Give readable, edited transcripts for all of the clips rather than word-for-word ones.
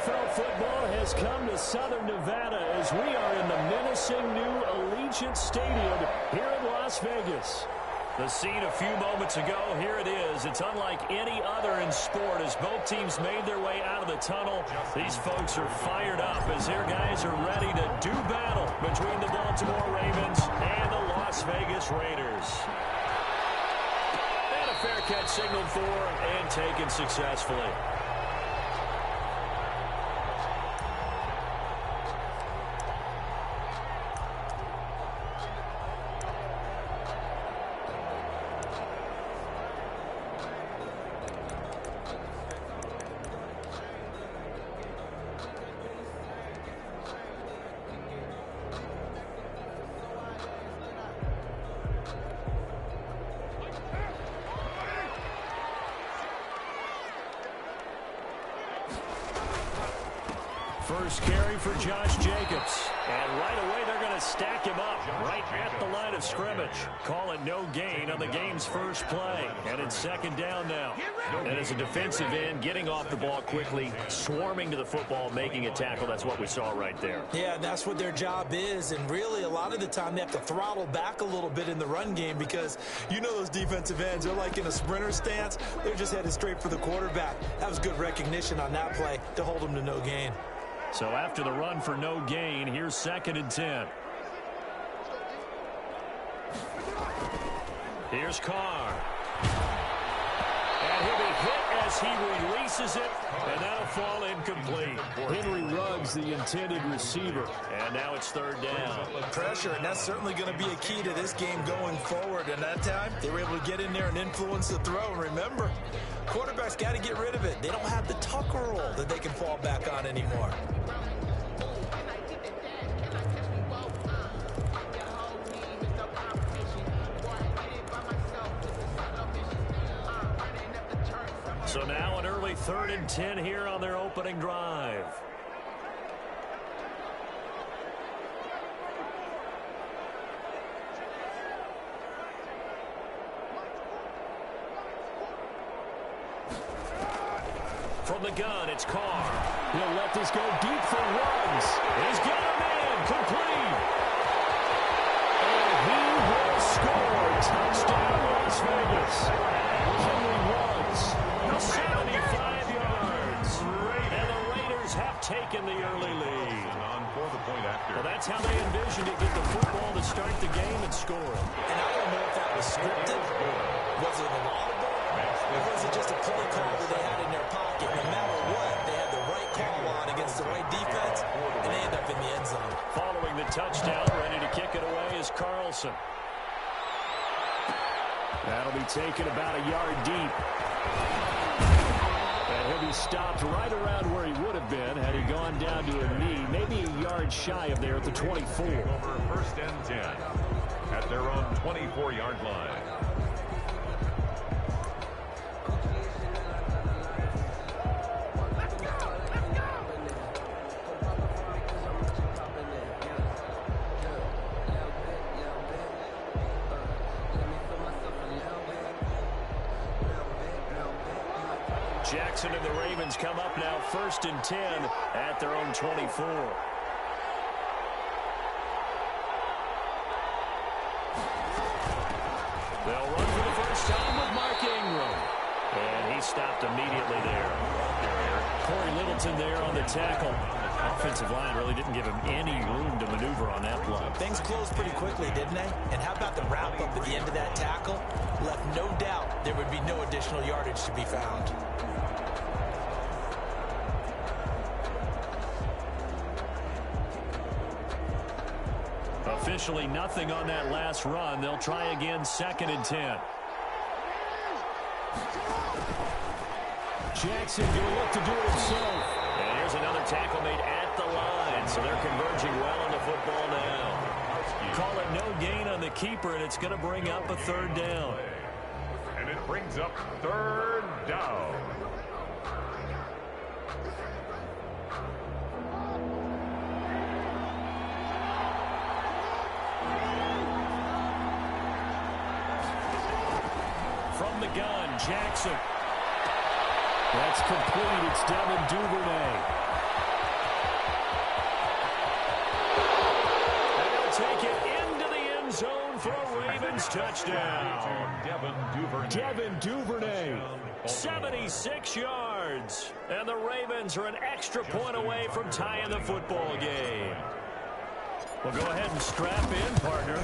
NFL football has come to Southern Nevada as we are in the menacing new Allegiant Stadium here in Las Vegas. The scene a few moments ago, here it is. It's unlike any other in sport as both teams made their way out of the tunnel. These folks are fired up as their guys are ready to do battle between the Baltimore Ravens and the Las Vegas Raiders. And a fair catch signaled for and taken successfully. First carry for Josh Jacobs. And right away they're going to stack him up right at the line of scrimmage. Call it no gain on the game's first play. And it's second down now. And as a defensive end, getting off the ball quickly, swarming to the football, making a tackle, that's what we saw right there. Yeah, that's what their job is. And really, a lot of the time, they have to throttle back a little bit in the run game because you know those defensive ends, they're like in a sprinter stance. They're just headed straight for the quarterback. That was good recognition on that play to hold them to no gain. So after the run for no gain, here's 2nd and 10. Here's Carr. And he'll be hit as he releases it, and that'll fall incomplete. Henry Ruggs, the intended receiver. And now it's 3rd down. Pressure, and that's certainly going to be a key to this game going forward. And that time, they were able to get in there and influence the throw. And remember, quarterbacks got to get rid of it. They don't have the Tucker roll that they can fall back on anymore. So now an early 3rd and 10 here on their opening drive. From the gun, it's Carr. He'll let this go deep for Ruggs. He's got him in, complete. And he will score. Touchdown, Las Vegas. Henry Ruggs, 75 yards. And the Raiders have taken the early lead. Well, that's how they envisioned it, get the football to start the game and score. And I don't know if that was scripted. Was it an audible? Or was it just a play call that they had in their pocket? No matter what, they had the right call on against the right defense, and they end up in the end zone. Following the touchdown, ready to kick it away is Carlson. That'll be taken about a yard deep. And he'll be stopped right around where he would have been had he gone down to a knee, maybe a yard shy of there at the 24. Over 1st and 10 at their own 24-yard line. Jackson and the Ravens come up now 1st and 10 at their own 24. They'll run for the first time with Mark Ingram. And he stopped immediately there. Corey Littleton there on the tackle. Offensive line really didn't give him any room to maneuver on that play. Things closed pretty quickly, didn't they? And how about the wrap-up at the end of that tackle? Left no doubt there would be no additional yardage to be found. Officially nothing on that last run. They'll try again 2nd and 10. Jackson going to look to do it himself. And here's another tackle made at the line. So they're converging well on the football now. Call it no gain on the keeper, and it's going to bring up a 3rd down. And it brings up 3rd down. From the gun, Jackson. That's complete. It's Devin Duvernay. Ravens touchdown. Devin Duvernay, 76 yards. And the Ravens are an extra point away from tying the football game. Well, go ahead and strap in, partner.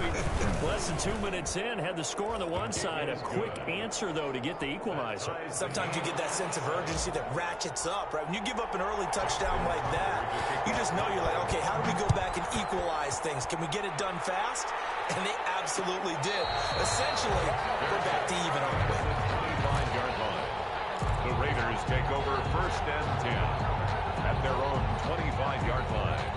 Less than 2 minutes in, had the score on the one side. A quick answer, though, to get the equalizer. Sometimes you get that sense of urgency that ratchets up, right? When you give up an early touchdown like that, you just know you're like, okay, how do we go back and equalize things? Can we get it done fast? And they absolutely did. Essentially, we're back to even on the way. 25-yard line. The Raiders take over 1st and 10 at their own 25-yard line.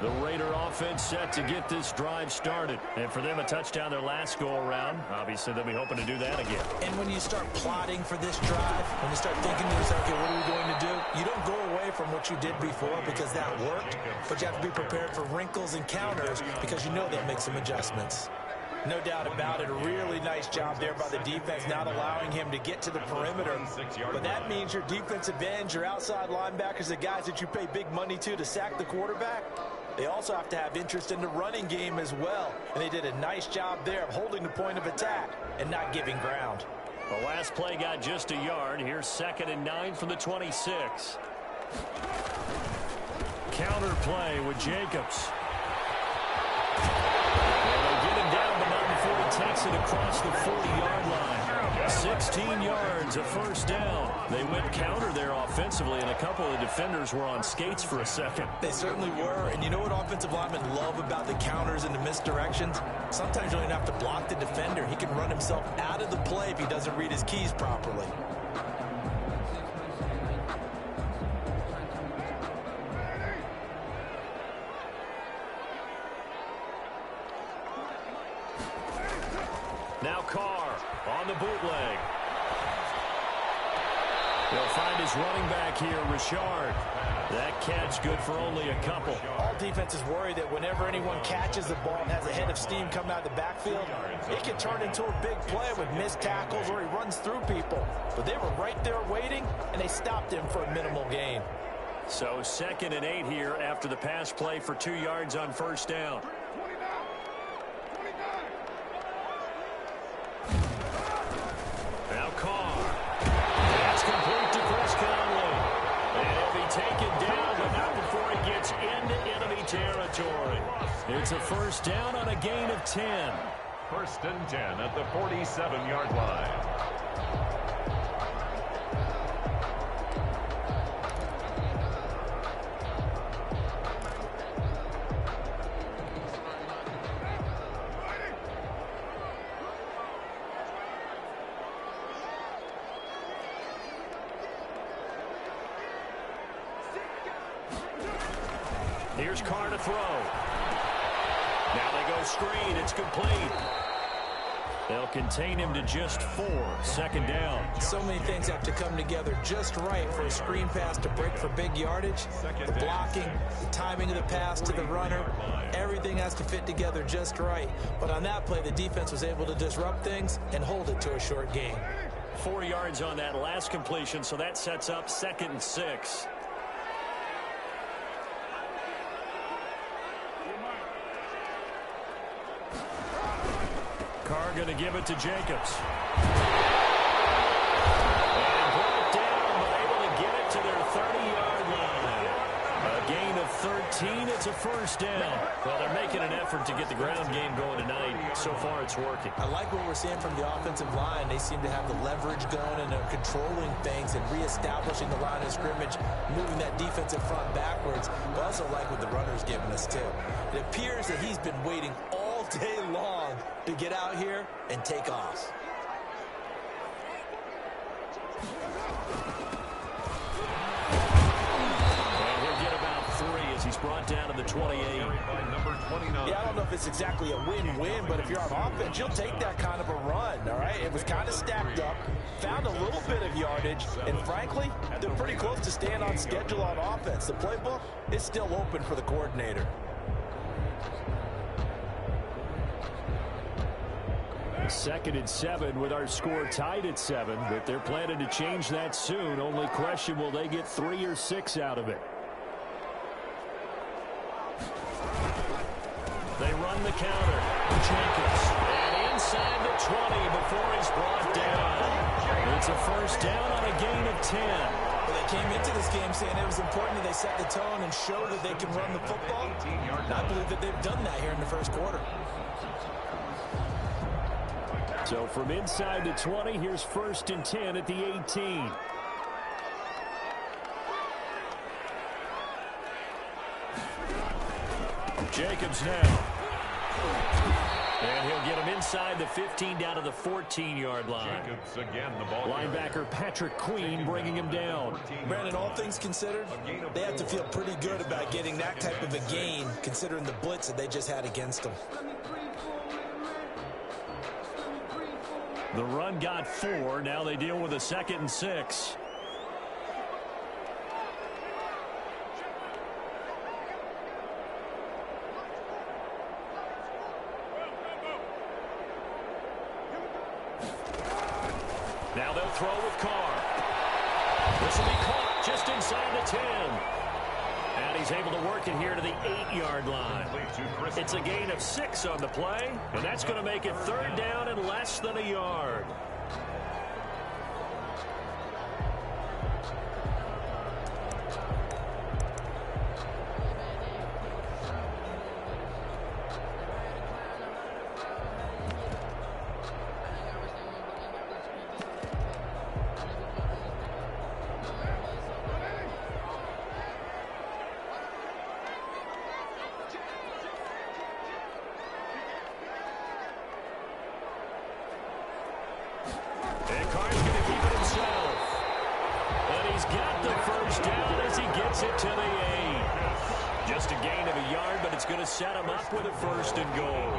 The Raider offense set to get this drive started. And for them, a touchdown their last go-around. Obviously, they'll be hoping to do that again. And when you start plotting for this drive, when you start thinking to yourself, okay, what are we going to do? You don't go away from what you did before because that worked, but you have to be prepared for wrinkles and counters because you know they'll make some adjustments. No doubt about it. A really nice job there by the defense, not allowing him to get to the perimeter. But that means your defensive ends, your outside linebackers, the guys that you pay big money to sack the quarterback, they also have to have interest in the running game as well. And they did a nice job there of holding the point of attack and not giving ground. The last play got just a yard. Here's 2nd and 9 from the 26. Counter play with Jacobs. Down, but not before he takes it across the 40-yard line. 16 yards, a first down. They went counter there offensively, and a couple of defenders were on skates for a second. They certainly were, and you know what offensive linemen love about the counters and the misdirections? Sometimes you don't even have to block the defender. He can run himself out of the play if he doesn't read his keys properly. Now Carr on the bootleg. They'll find his running back here, Richard. That catch good for only a couple. All defenses worry that whenever anyone catches the ball and has a head of steam coming out of the backfield, it can turn into a big play with missed tackles or he runs through people. But they were right there waiting, and they stopped him for a minimal gain. So 2nd and 8 here after the pass play for 2 yards on first down. Now Carr. That's complete to Chris Conley. And he'll be taken down, but not before he gets into enemy territory. It's a first down on a gain of 10. 1st and 10 at the 47-yard line. Here's Carr to throw. Now they go screen. It's complete. They'll contain him to just 4. 2nd down. So many things have to come together just right for a screen pass to break for big yardage. The blocking, the timing of the pass to the runner, everything has to fit together just right. But on that play, the defense was able to disrupt things and hold it to a short gain. 4 yards on that last completion, so that sets up 2nd and 6. Carr going to give it to Jacobs. And brought down, but able to get it to their 30-yard line. A gain of 13. It's a first down. Well, they're making an effort to get the ground game going tonight. So far, it's working. I like what we're seeing from the offensive line. They seem to have the leverage going and they're controlling things and reestablishing the line of scrimmage, moving that defensive front backwards. But I also like what the runner's giving us, too. It appears that he's been waiting all day long to get out here and take off. And he'll get about 3 as he's brought down to the 28. Yeah, I don't know if it's exactly a win-win, but if you're on offense, you'll take that kind of a run, all right? It was kind of stacked up, found a little bit of yardage, and frankly, they're pretty close to staying on schedule on offense. The playbook is still open for the coordinator. 2nd and 7 with our score tied at 7, but they're planning to change that soon. Only question, will they get 3 or 6 out of it? They run the counter. Jenkins. And inside the 20 before he's brought down. It's a first down on a gain of 10. Well, they came into this game saying it was important that they set the tone and show that they can run the football. And I believe that they've done that here in the first quarter. So from inside the 20, here's 1st and 10 at the 18. Jacobs now. And he'll get him inside the 15 down to the 14-yard line. Jacobs again, the ball Linebacker Patrick Queen bringing him down. Brandon, all things considered, they have to feel pretty good about getting that type of a gain, considering the blitz that they just had against them. The run got 4. Now they deal with a 2nd and 6. Now they'll throw with Carr. This will be caught just inside the 10. And he's able to work it here to the 8-yard line. It's a gain of 6 on the play, and that's going to make it 3rd down and less than a yard. And Carr's going to keep it himself. And he's got the first down as he gets it to the 8. Just a gain of a yard, but it's going to set him up with a 1st and goal.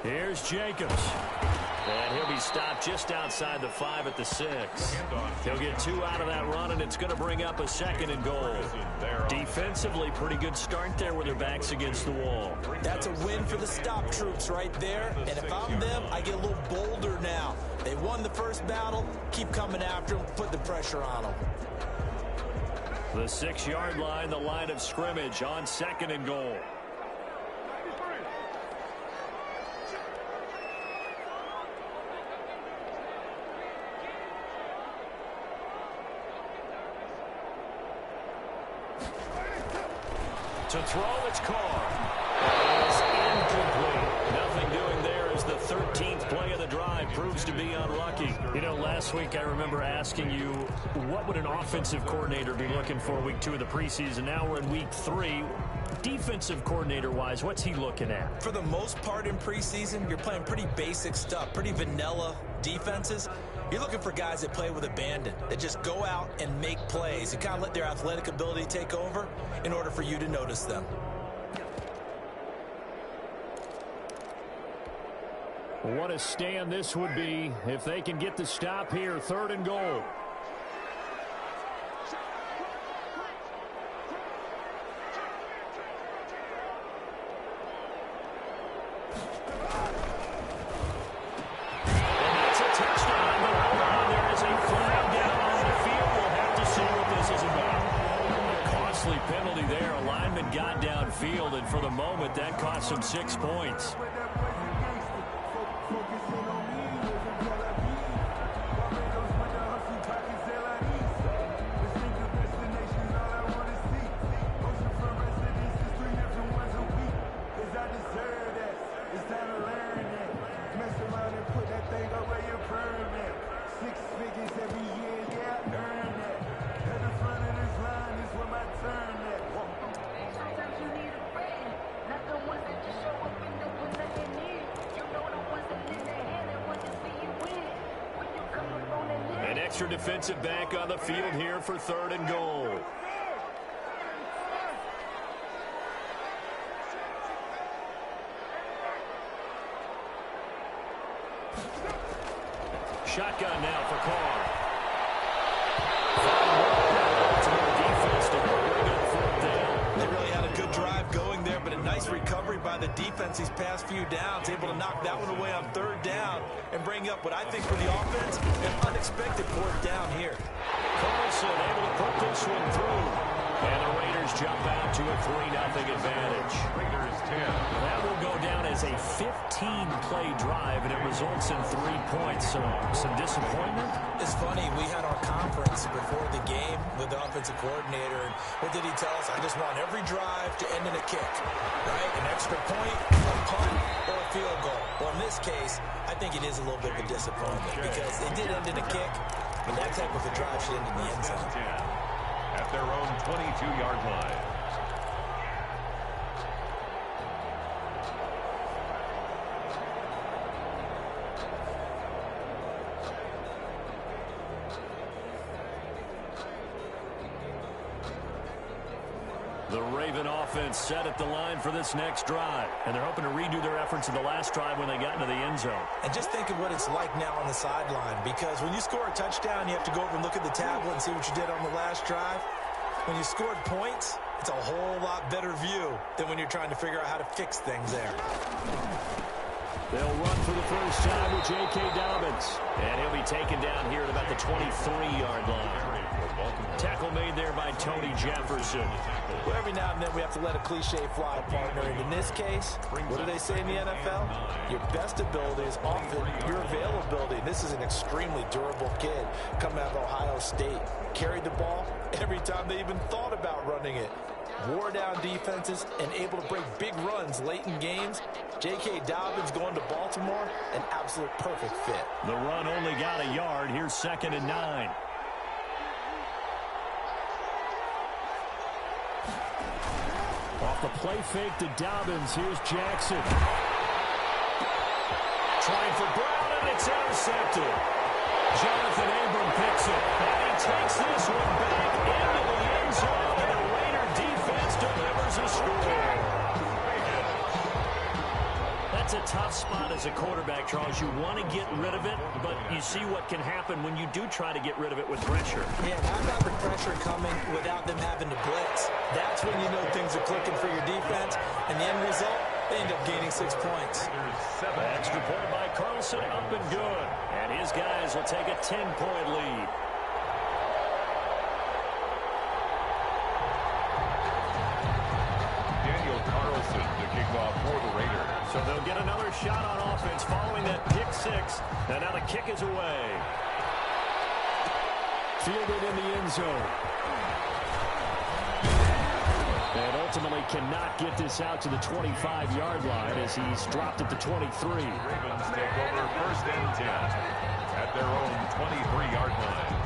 Here's Jacobs. And he'll be stopped just outside the 5 at the 6. He'll get 2 out of that run, and it's going to bring up a 2nd and goal. Defensively, pretty good start there with their backs against the wall. That's a win for the stop troops right there. And if I'm them, I get a little bolder now. They won the first battle. Keep coming after them. Put the pressure on them. The 6-yard line, the line of scrimmage on 2nd and goal. To throw, it's Carr. It's incomplete. Nothing doing there as the 13th play of the drive proves to be unlucky. You know, last week I remember asking you, what would an offensive coordinator be looking for week 2 of the preseason? Now we're in week 3. Defensive coordinator-wise, what's he looking at? For the most part in preseason, you're playing pretty basic stuff, pretty vanilla defenses. You're looking for guys that play with abandon, that just go out and make plays and kind of let their athletic ability take over in order for you to notice them. What a stand this would be if they can get the stop here, 3rd and goal. And for the moment, that cost him 6 points. Six figures every year, yeah, earn that. Head in front of extra defensive back on the field here for 3rd and goal. Shotgun now for Carr. Defense to bring up 4th down. They really had a good drive going there, but a nice recovery by the defense these past few downs, able to knock that one away on 3rd down and bring up what I think for the offense, an unexpected 4th down here. Carlson able to put this one through. And the Raiders jump out to a 3-0 advantage. Raiders 10. That will go down as a 15-play drive, and it results in 3 points. So some disappointment. It's funny, we had our conference before the game with the offensive coordinator, and what did he tell us? I just want every drive to end in a kick, right? An extra point, a punt, or a field goal. Well, in this case, I think it is a little bit of a disappointment because it did end in a kick, but that type of a drive should end in the end zone. At their own 22-yard line. The Raven offense set at the line for this next drive, and they're hoping to redo their efforts in the last drive when they got into the end zone. And just think of what it's like now on the sideline, because when you score a touchdown, you have to go over and look at the tablet and see what you did on the last drive. When you scored points, it's a whole lot better view than when you're trying to figure out how to fix things there. They'll run for the first time with J.K. Dobbins, and he'll be taken down here at about the 23-yard line. Tackle made there by Tony Jefferson. Well, every now and then we have to let a cliche fly, partner. And in this case, what do they say in the NFL? Your best ability is often your availability. This is an extremely durable kid coming out of Ohio State. Carried the ball every time they even thought about running it. Wore down defenses and able to break big runs late in games. J.K. Dobbins going to Baltimore, an absolute perfect fit. The run only got a yard. Here's 2nd and 9. Off the play fake to Dobbins. Here's Jackson. Trying for Brown, and it's intercepted. Jonathan Abram picks it. And he takes this one back into the end zone, and the Raider defense delivers a score. That's a tough spot as a quarterback, Charles. You want to get rid of it, but you see what can happen when you do try to get rid of it with pressure. Yeah, how about the pressure coming without them having to blitz? That's when you know things are clicking for your defense, and the end result, they end up gaining 6 points. Extra point by Carlson, up and good. And his guys will take a 10-point lead. Daniel Carlson to kick off for the Raiders. So they'll get another shot on offense following that pick 6. And now the kick is away. Fielded in the end zone. And ultimately cannot get this out to the 25-yard line as he's dropped at the 23. Ravens take over 1st and 10 at their own 23-yard line.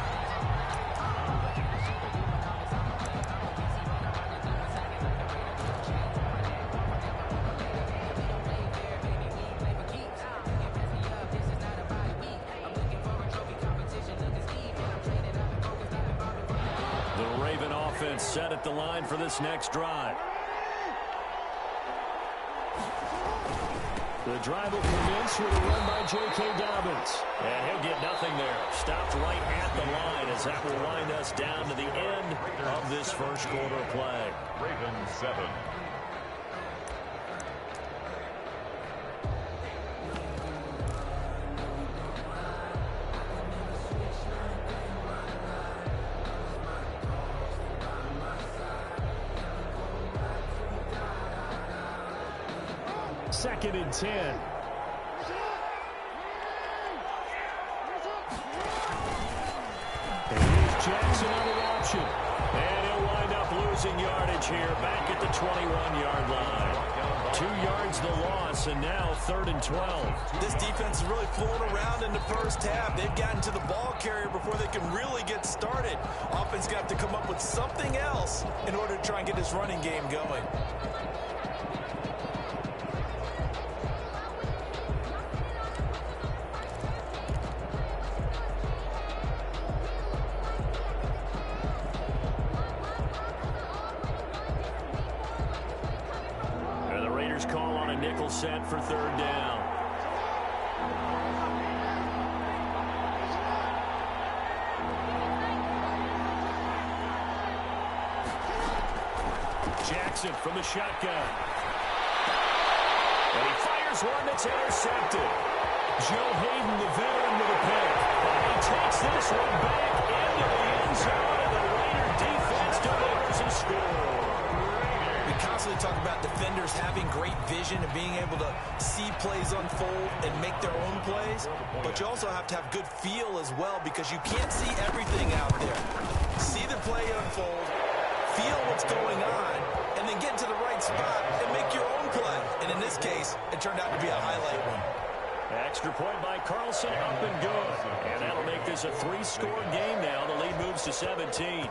Set at the line for this next drive. The drive will commence with a run by J.K. Dobbins. And he'll get nothing there. Stopped right at the line as that will wind us down to the end of this first quarter play. Ravens 7. Second and 10. And here's Jackson on the option. And he'll wind up losing yardage here back at the 21-yard line. 2 yards the loss, and now 3rd and 12. This defense is really flown around in the first half. They've gotten to the ball carrier before they can really get started. Offense got to come up with something else in order to try and get this running game going. nickel set for third down. Jackson from the shotgun. And he fires one that's intercepted. Joe Hayden, the veteran, with a pick. He takes this one back into the end zone, and the Raider defense delivers a score. We constantly talk about defenders having great vision and being able to see plays unfold and make their own plays, but you also have to have good feel as well because you can't see everything out there. See the play unfold, feel what's going on, and then get to the right spot and make your own play. And in this case, it turned out to be a highlight one. Extra point by Carlson, up and good. And that'll make this a 3-score game now. The lead moves to 17.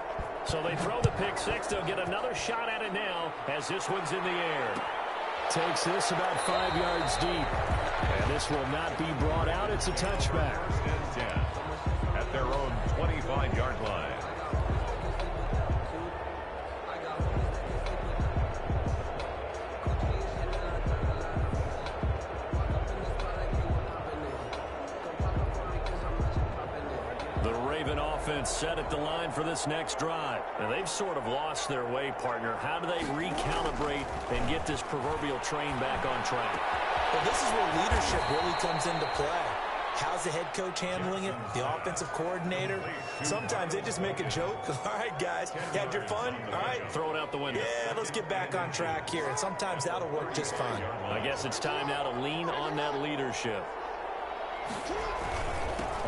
So they throw the pick six. They'll get another shot at it now as this one's in the air. Takes this about 5 yards deep. And this will not be brought out. It's a touchback. First and 10 at their own 25-yard line. Offense set at the line for this next drive. Now they've sort of lost their way, partner. How do they recalibrate and get this proverbial train back on track? Well, this is where leadership really comes into play. How's the head coach handling it? The offensive coordinator? Sometimes they just make a joke. All right, guys, you had your fun? All right. Throw it out the window. Yeah, let's get back on track here. And sometimes that'll work just fine. I guess it's time now to lean on that leadership.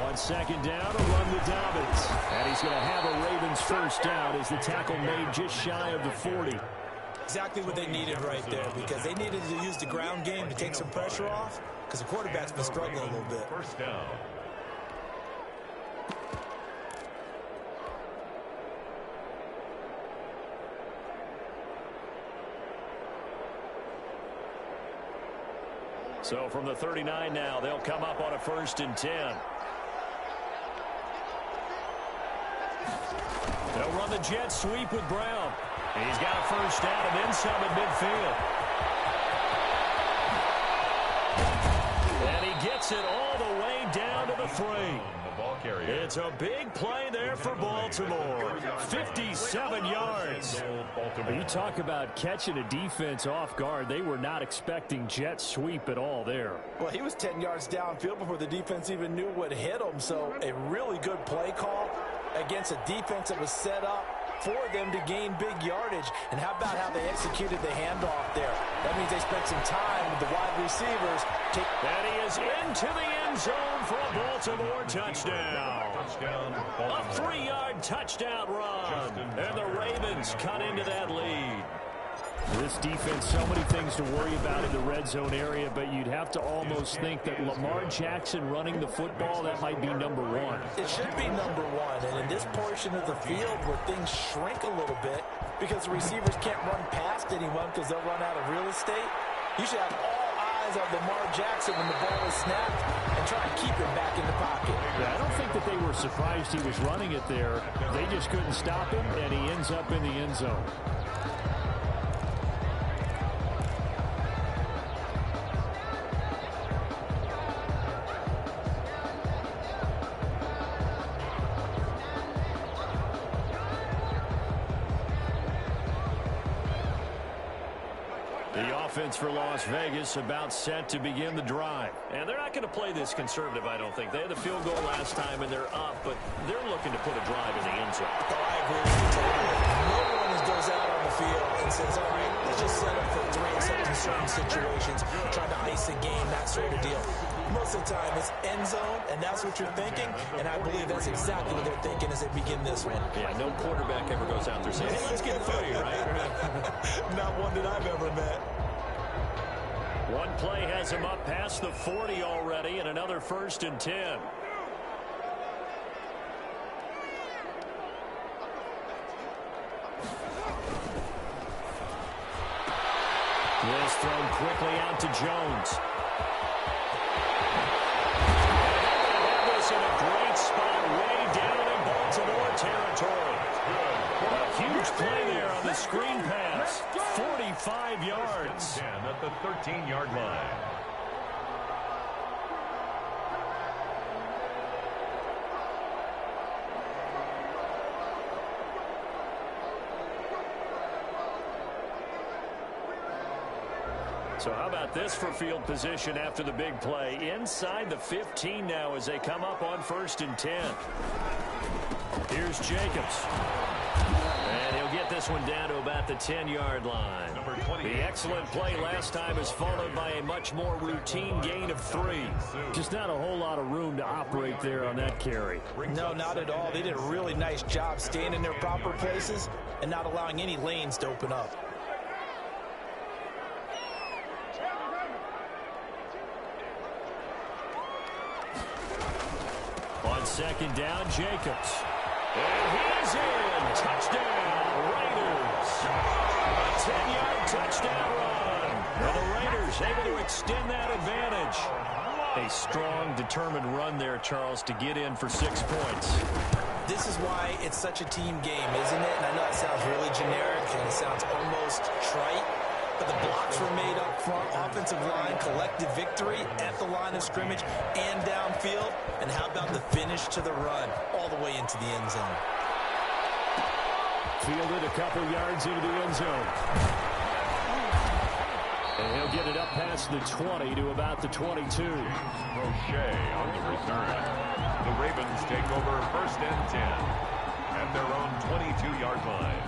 On second down, a run with Dobbins. And he's going to have a Ravens first down as the tackle made just shy of the 40. Exactly what they needed right there because they needed to use the ground game to take some pressure off because the quarterback's been struggling a little bit. First down. So from the 39 now, they'll come up on a 1st and 10. They'll run the jet sweep with Brown. And he's got a first down and then some at midfield. And he gets it all the way down to the 3. It's a big play there for Baltimore. 57 yards. You talk about catching a defense off guard. They were not expecting jet sweep at all there. Well, he was 10 yards downfield before the defense even knew what hit him. So a really good play call against a defense that was set up for them to gain big yardage. And how about how they executed the handoff there? That means they spent some time with the wide receivers. And he is into the end zone for a Baltimore touchdown. A 3-yard touchdown run. And the Ravens cut into that lead. This defense, so many things to worry about in the red zone area, but you'd have to almost think that Lamar Jackson running the football, that might be number 1. It should be number 1, and in this portion of the field where things shrink a little bit because the receivers can't run past anyone because they'll run out of real estate, you should have all eyes on Lamar Jackson when the ball is snapped and try and keep him back in the pocket. Yeah, I don't think that they were surprised he was running it there. They just couldn't stop him, and he ends up in the end zone. Offense for Las Vegas about set to begin the drive. And they're not going to play this conservative, I don't think. They had the field goal last time, and they're up, but they're looking to put a drive in the end zone. Oh, I agree with you totally. No one goes out on the field and says, all right, let's just set up for 3 except in certain situations, trying to ice a game, that sort of deal. Most of the time, it's end zone, and that's what you're thinking, and I believe that's exactly what they're thinking as they begin this one. Yeah, no quarterback ever goes out there saying, hey, let's get 3, right? Not one that I've ever met. One play has him up past the 40 already, and another 1st and 10. This thrown quickly out to Jones. This in a great spot way down in Baltimore territory. A Huge play there on the screen pass. 45 yards. 10 at the 13-yard line. So how about this for field position after the big play? Inside the 15 now as they come up on 1st and 10. Here's Jacobs. And he'll get this one down to about the 10-yard line. The excellent play last time is followed by a much more routine gain of 3. Just not a whole lot of room to operate there on that carry. No, not at all. They did a really nice job staying in their proper places and not allowing any lanes to open up. On 2nd down, Jacobs. And he's in. Touchdown, Raiders. A 10-yard touchdown run. And the Raiders able to extend that advantage. A strong, determined run there, Charles, to get in for 6 points. This is why it's such a team game, isn't it? And I know it sounds really generic and it sounds almost trite, but the blocks were made up front, offensive line, collective victory at the line of scrimmage and downfield. And how about the finish to the run all the way into the end zone? Fielded a couple yards into the end zone. And he'll get it up past the 20 to about the 22. Roche on the return. The Ravens take over 1st and 10 at their own 22-yard line.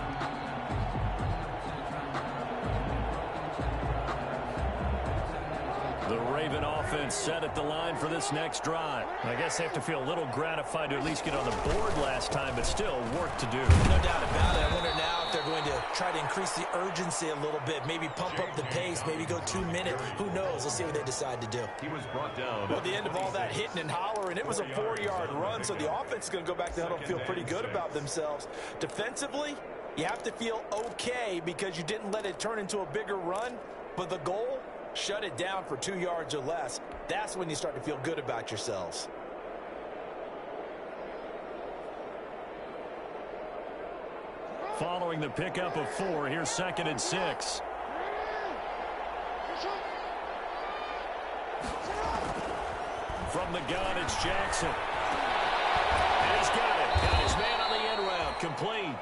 The Raven offense set at the line for this next drive. I guess they have to feel a little gratified to at least get on the board last time, but still work to do. No doubt about it. I wonder now if they're going to try to increase the urgency a little bit, maybe pump up the pace, maybe go 2 minutes. Who knows? Let's see what they decide to do. He was brought down. Well, at the end of all that hitting and hollering, it was a 4-yard run, so the offense is going to go back to huddle and feel pretty good about themselves. Defensively, you have to feel okay because you didn't let it turn into a bigger run, but the goal, shut it down for 2 yards or less. That's when you start to feel good about yourselves. Following the pickup of 4, here's 2nd and 6. From the gun, it's Jackson. And he's got it. Got his man on the end route. Complete.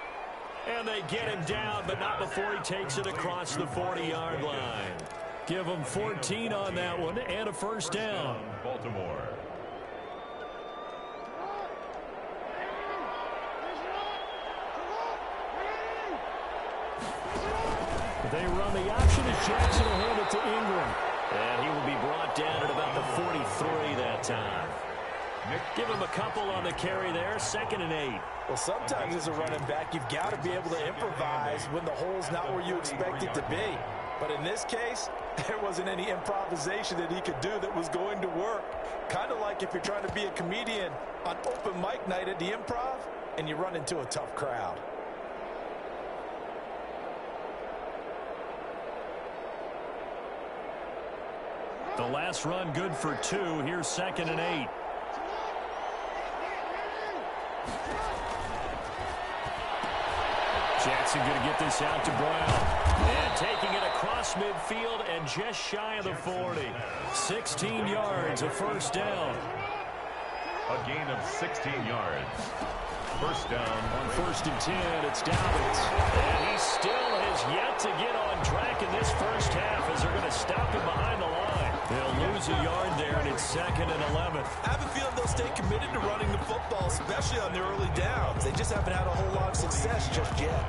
And they get him down, but not before he takes it across the 40-yard line. Give him 14 on that one and a 1st down. Baltimore. They run the option as Jackson will hand it to Ingram. And he will be brought down at about the 43 that time. Give him a couple on the carry there. 2nd and 8. Well, sometimes as a running back, you've got to be able to improvise when the hole's not where you expect it to be. But in this case, there wasn't any improvisation that he could do that was going to work. Kind of like if you're trying to be a comedian on open mic night at the Improv and you run into a tough crowd. The last run good for 2. Here's 2nd and 8. Jackson going to get this out to Brown. And taking it across midfield and just shy of the 40. 16 yards, a 1st down. A gain of 16 yards. 1st down. On 1st and 10, it's Dobbins. And he still has yet to get on track in this first half as they're going to stop him behind the line. They'll lose a yard there, and it's 2nd and 11. I have a feeling they'll stay committed to running the football, especially on their early downs. They just haven't had a whole lot of success just yet.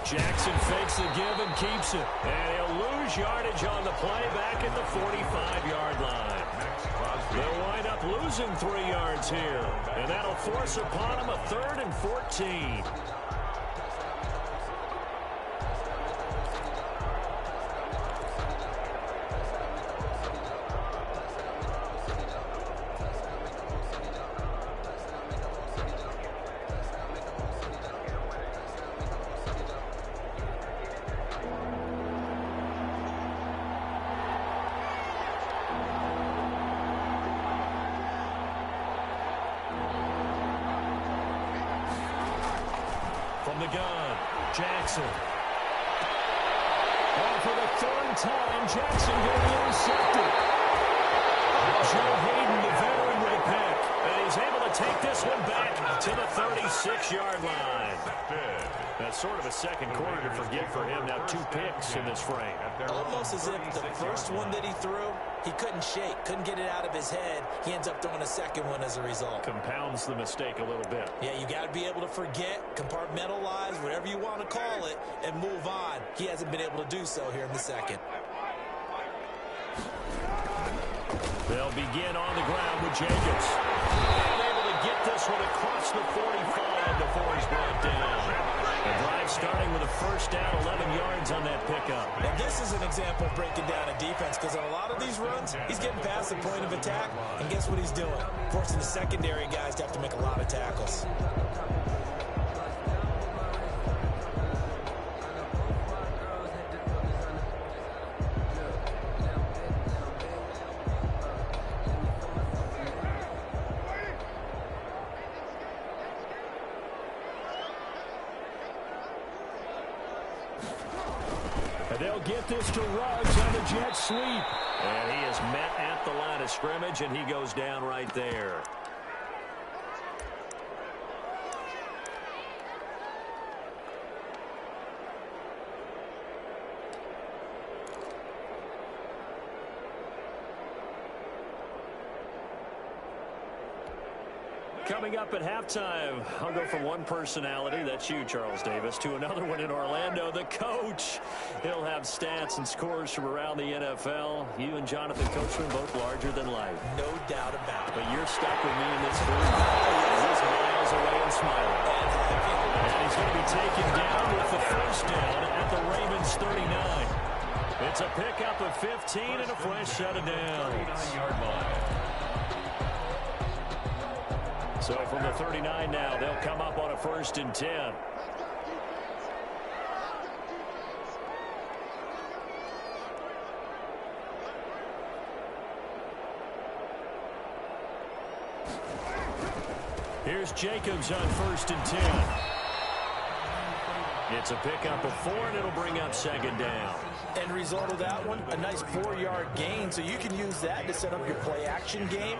Jackson fakes the give and keeps it. And he'll lose yardage on the play back at the 45-yard line. They'll wind up losing 3 yards here. And that'll force upon him a 3rd and 14. from the gun. Jackson. And for the third time, Jackson going to be intercepted. Joe Hayden, the veteran, with a pick. And he's able to take this one back to the 36-yard line. That's sort of a second quarter to forget for him. Now 2 picks in this frame. Almost as if the first one that he threw, he couldn't shake, couldn't get it out of his head. He ends up throwing a second one as a result. Compounds the mistake a little bit. Yeah, you got to be able to forget, compartmentalize, whatever you want to call it, and move on. He hasn't been able to do so here in the second. They'll begin on the ground with Jacobs. And able to get this one across the 45 before he's brought down. The drive starting with a first down, 11 yards on that pickup. Now this is an example of breaking down a defense, because on a lot of these runs, he's getting past the point of attack, and guess what he's doing? Forcing the secondary guys to have to make a lot of tackles. They'll get this to Ruggs on the jet sweep. And he is met at the line of scrimmage, and he goes down right there. Coming up at halftime, I'll go from one personality, that's you, Charles Davis, to another one in Orlando, the coach. He'll have stats and scores from around the NFL. You and Jonathan Coachman both larger than life. No doubt about it. But you're stuck with me in this booth. He's miles away and smiling. And he's going to be taken down with the first down at the Ravens 39. It's a pickup of 15 and a fresh set of downs. 39-yard line. So from the 39 now, they'll come up on a 1st and 10. Here's Jacobs on 1st and 10. It's a pickup of 4, and it'll bring up 2nd down. End result of that one, a nice 4-yard gain, so you can use that to set up your play-action game,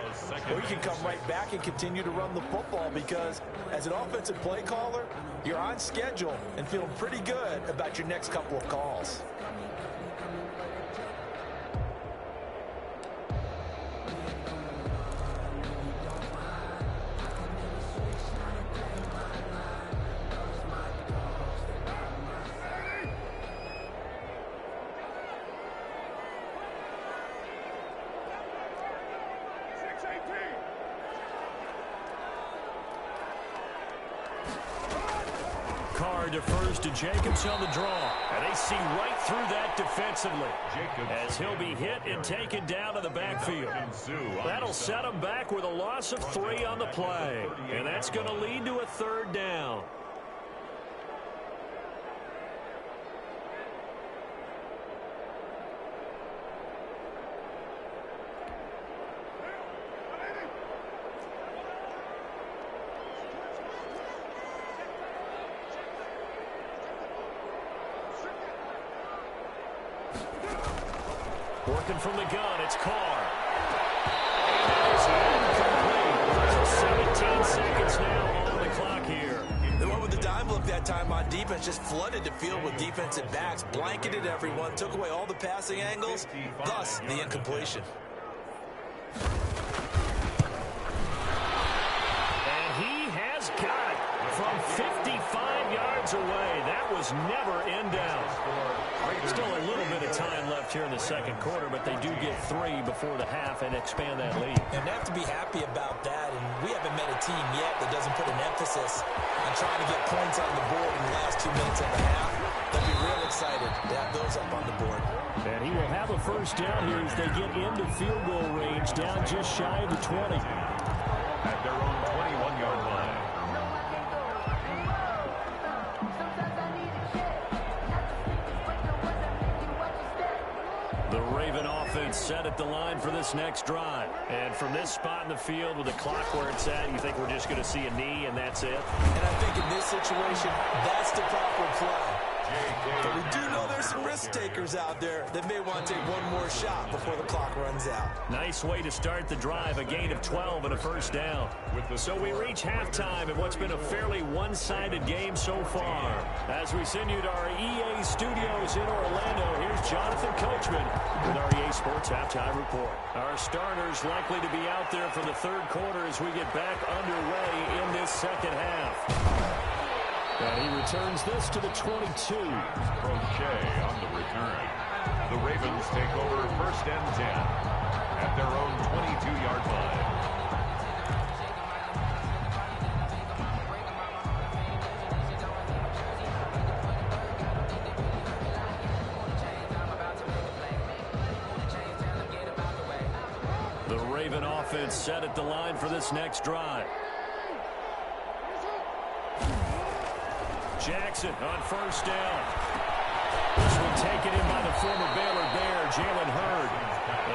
or you can come right back and continue to run the football, because as an offensive play caller, you're on schedule and feeling pretty good about your next couple of calls. Carr defers to Jacobs on the draw. And they see right through that defensively. Jacobs As he'll be hit and taken down to the backfield. That'll set him back with a loss of 3 on the play. And that's going to lead to a 3rd down. Working from the gun, it's Carr. It's incomplete. So 17 seconds now on the clock here. They went with the dime look that time on defense, just flooded the field with defensive backs, blanketed everyone, took away all the passing angles, thus the incompletion. And he has got it from 55 yards away. That was never in doubt. Still a little bit of time left here in the second quarter, but they do get 3 before the half and expand that lead. And they have to be happy about that, and we haven't met a team yet that doesn't put an emphasis on trying to get points on the board in the last 2 minutes of the half. They'll be real excited to have those up on the board. And he will have a first down here as they get into field goal range, down just shy of the 20. At their own 21-yard line. offense set at the line for this next drive. And from this spot in the field with the clock where it's at, you think we're just going to see a knee and that's it? And I think in this situation, that's the proper play. But we do know there's some risk takers out there that may want to take one more shot before the clock runs out. Nice way to start the drive, a gain of 12 and a first down. So we reach halftime in what's been a fairly one-sided game so far. As we send you to our EA studios in Orlando, here's Jonathan Coachman with our EA Sports Halftime Report. Our starters likely to be out there for the third quarter as we get back underway in this second half. And he returns this to the 22. Crochet on the return. The Ravens take over first and 10 at their own 22-yard line. The Raven offense set at the line for this next drive. Jackson on first down. This one taken in by the former Baylor Bear, Jalen Hurd.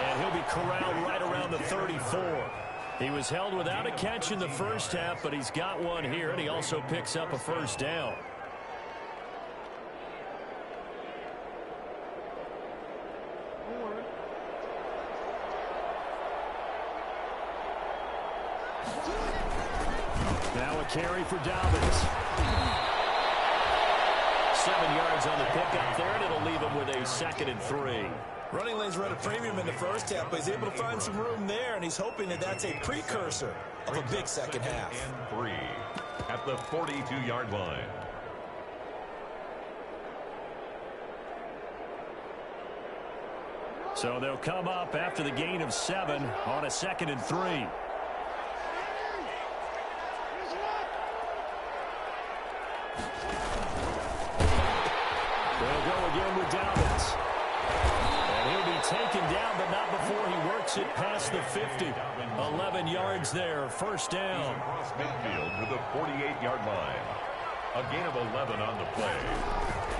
And he'll be corralled right around the 34. He was held without a catch in the first half, but he's got one here, and he also picks up a first down. Now a carry for Dobbins. 7 yards on the pickup there, and it'll leave him with a 2nd and 3. Running lanes run a premium in the first half, but he's able to find some room there, and he's hoping that that's a precursor of a big second half. And 3 at the 42-yard line. So they'll come up after the gain of 7 on a 2nd and 3. They'll go again with Dobbins. And he'll be taken down, but not before he works it past the 50. 11 yards there, first down. Across midfield to the 48-yard line. A gain of 11 on the play.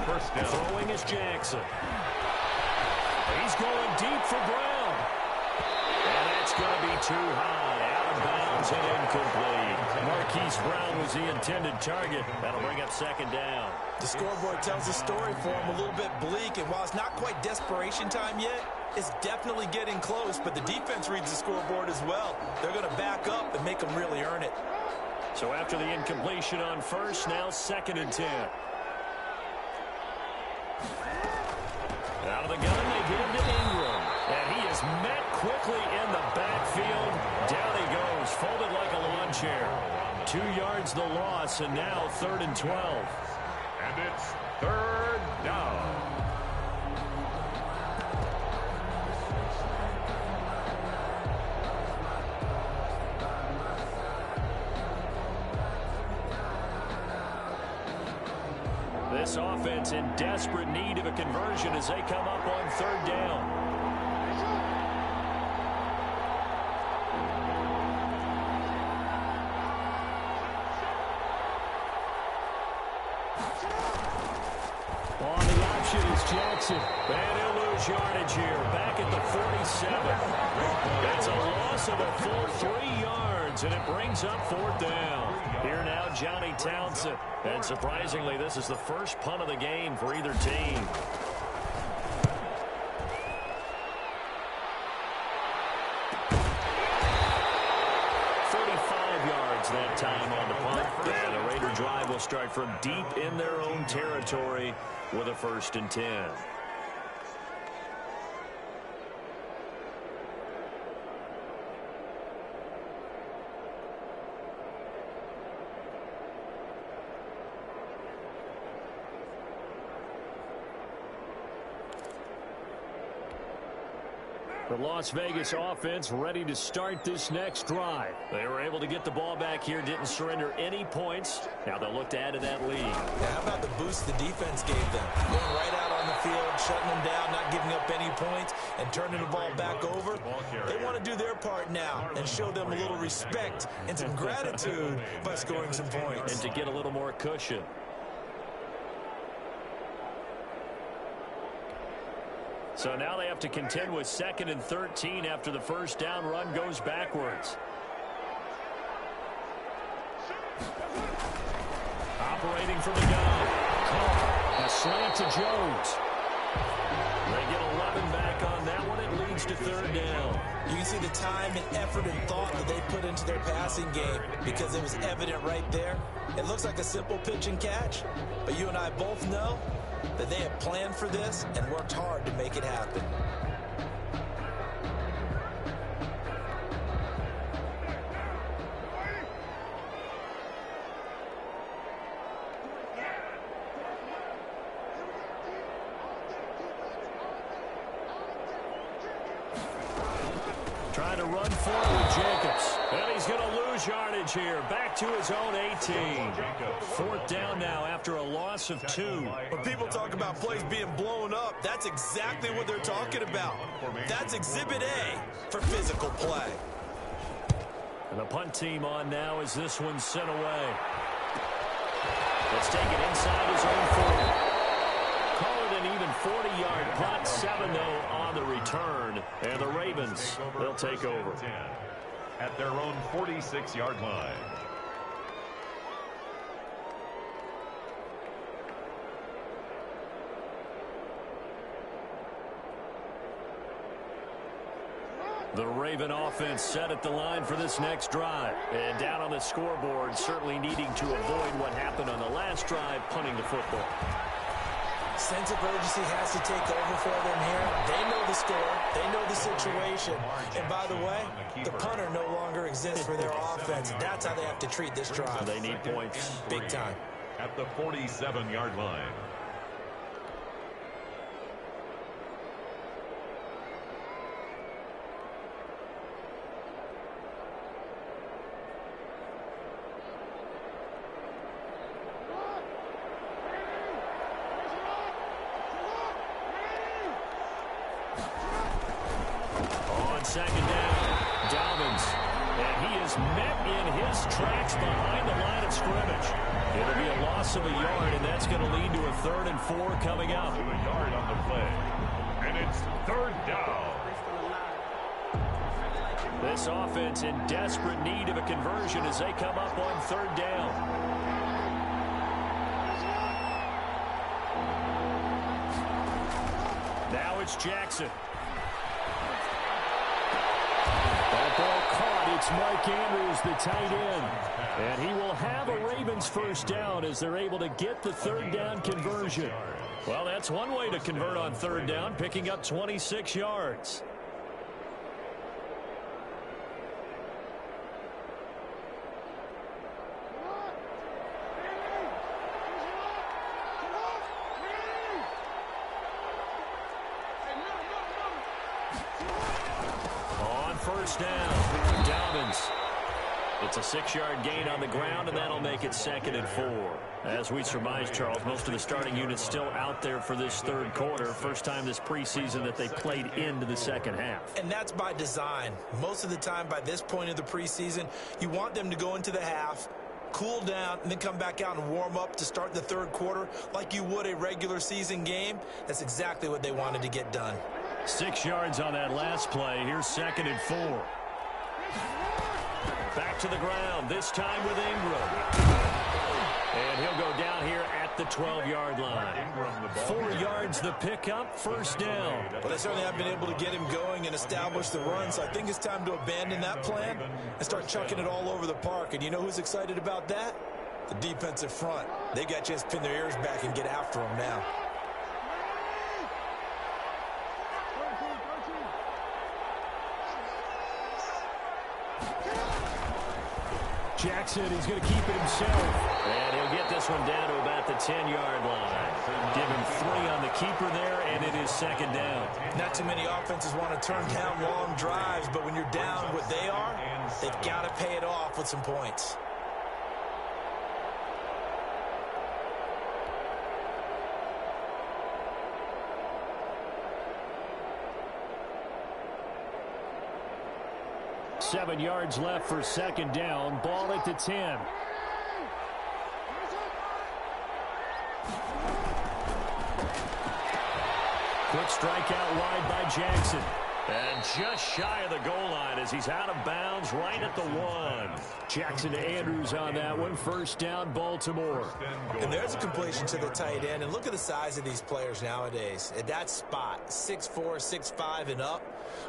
First down. Throwing is Jackson. He's going deep for Brown. And that's going to be too high. Out of bounds and incomplete. Marquise Brown was the intended target. That'll bring up 2nd down. The scoreboard tells the story for him, a little bit bleak, and while it's not quite desperation time yet, it's definitely getting close, but the defense reads the scoreboard as well. They're going to back up and make them really earn it. So after the incompletion on first, now 2nd and 10. Out of the gun, they get him to Ingram. And he is met quickly in the backfield. Down he goes, folded like a lawn chair. 2 yards the loss, and now 3rd and 12. And it's 3rd down. This offense in desperate need of a conversion as they come up on 3rd down. On the option is Jackson. And he'll lose yardage here. Back at the 47. That's a loss of a full 3 yards, and it brings up 4th down. Here now, Johnny Townsend. And surprisingly, this is the first punt of the game for either team. That time on the punt. And the Raider drive will start from deep in their own territory with a 1st and 10. The Las Vegas offense ready to start this next drive. They were able to get the ball back here, didn't surrender any points. Now they'll look to add to that lead. Yeah, how about the boost the defense gave them? Going right out on the field, shutting them down, not giving up any points, and turning the ball back over. They want to do their part now and show them a little respect and some gratitude by scoring some points. And to get a little more cushion. So now they have to contend with 2nd and 13 after the first down run goes backwards. Operating from the gun. Carr, a slant to Jones. They get 11 back on that one. It leads to 3rd down. You can see the time and effort and thought that they put into their passing game because it was evident right there. It looks like a simple pitch and catch, but you and I both know that they have planned for this and worked hard to make it happen. Trying to run forward, Jacobs. And he's going to lose yardage here. Back to his own 18. 4th down now after a loss of 2. When people talk about plays being blown up, that's exactly what they're talking about. That's Exhibit A for physical play. And the punt team on now as this one's sent away. Let's take it inside his own 40. Call it an even 40-yard punt. 7-0 on the return. And the Ravens, they'll take over. At their own 46-yard line. The Raven offense set at the line for this next drive. And down on the scoreboard, certainly needing to avoid what happened on the last drive, punting the football. Sense of urgency has to take over for them here. They know the score. They know the situation. And by the way, the punter no longer exists for their offense. That's how they have to treat this drive. They need points. Big time. At the 47-yard line. Second down, Dobbins, and he is met in his tracks behind the line of scrimmage. It'll be a loss of a yard, and that's going to lead to a 3rd and 4 coming up. To a yard on the play, and it's 3rd down. This offense in desperate need of a conversion as they come up on 3rd down. Now it's Jackson. That ball caught. It's Mark Andrews, the tight end. And he will have a Ravens first down as they're able to get the 3rd down conversion. Well, that's one way to convert on 3rd down, picking up 26 yards. First down, Dobbins. It's a 6-yard gain on the ground, and that'll make it 2nd and 4. As we surmise, Charles, most of the starting units still out there for this 3rd quarter. First time this preseason that they played into the 2nd half. And that's by design. Most of the time by this point of the preseason, you want them to go into the half, cool down, and then come back out and warm up to start the 3rd quarter like you would a regular season game. That's exactly what they wanted to get done. 6 yards on that last play. Here's 2nd and 4. Back to the ground, this time with Ingram. And he'll go down here at the 12-yard line. 4 yards the pickup, first down. Well, they certainly have been able to get him going and establish the run, so I think it's time to abandon that plan and start chucking it all over the park. And you know who's excited about that? The defensive front. They got a chance to pin their ears back and get after him now. Jackson, he's going to keep it himself. And he'll get this one down to about the 10-yard line. Give him 3 on the keeper there, and it is 2nd down. Not too many offenses want to turn down long drives, but when you're down what they are, they've got to pay it off with some points. Seven yards left for 2nd down. Ball at the 10. Quick strike out wide by Jackson. And just shy of the goal line as he's out of bounds right at the 1. Jackson to Andrews on that one. First down, Baltimore. And there's a completion to the tight end. And look at the size of these players nowadays. At that spot, 6'4", 6'5", and up.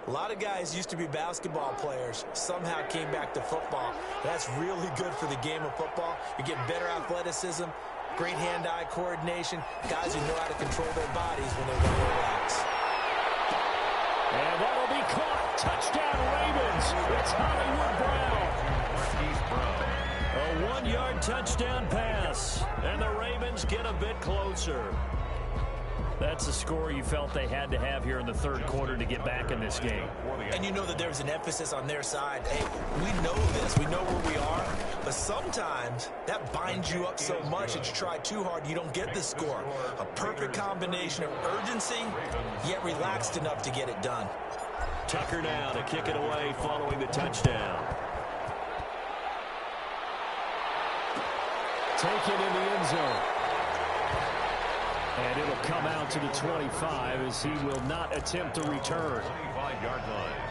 A lot of guys used to be basketball players. Somehow came back to football. That's really good for the game of football. You're getting better athleticism, great hand-eye coordination, guys who know how to control their bodies when they run their routes. And that'll be caught. Touchdown, Ravens. It's Hollywood Brown. A 1-yard touchdown pass. And the Ravens get a bit closer. That's a score you felt they had to have here in the third quarter to get back in this game. And you know that there's an emphasis on their side. Hey, we know this. We know where we are. But sometimes that binds you up so much that you try too hard, you don't get the score. A perfect combination of urgency, yet relaxed enough to get it done. Tucker now to kick it away following the touchdown. Taken in the end zone. And it'll come out to the 25 as he will not attempt to return. 25-yard line.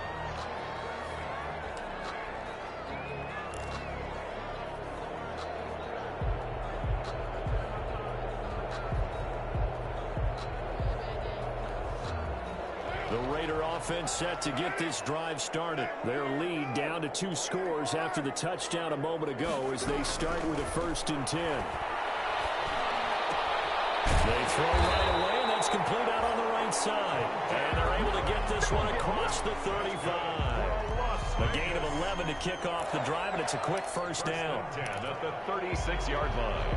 The Raider offense set to get this drive started. Their lead down to 2 scores after the touchdown a moment ago as they start with a 1st and 10. They throw right away, and that's complete out on the right side. And they're able to get this one across the 35. A gain of 11 to kick off the drive, and it's a quick first down. 10 at the 36-yard line.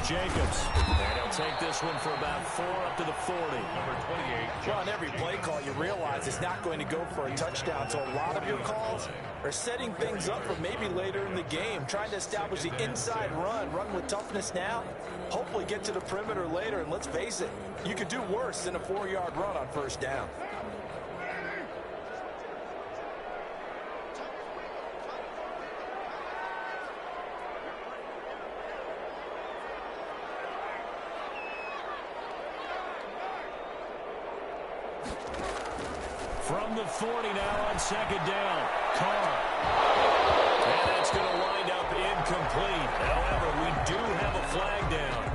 Jacobs. And he'll take this one for about 4 up to the 40. Number 28. Well, on every play call, you realize it's not going to go for a touchdown. So a lot of your calls are setting things up for maybe later in the game, trying to establish the inside run with toughness now, hopefully get to the perimeter later. And let's face it, you could do worse than a 4-yard run on first down. From the 40 now on 2nd down. Carr. And that's going to wind up incomplete. However, we do have a flag down.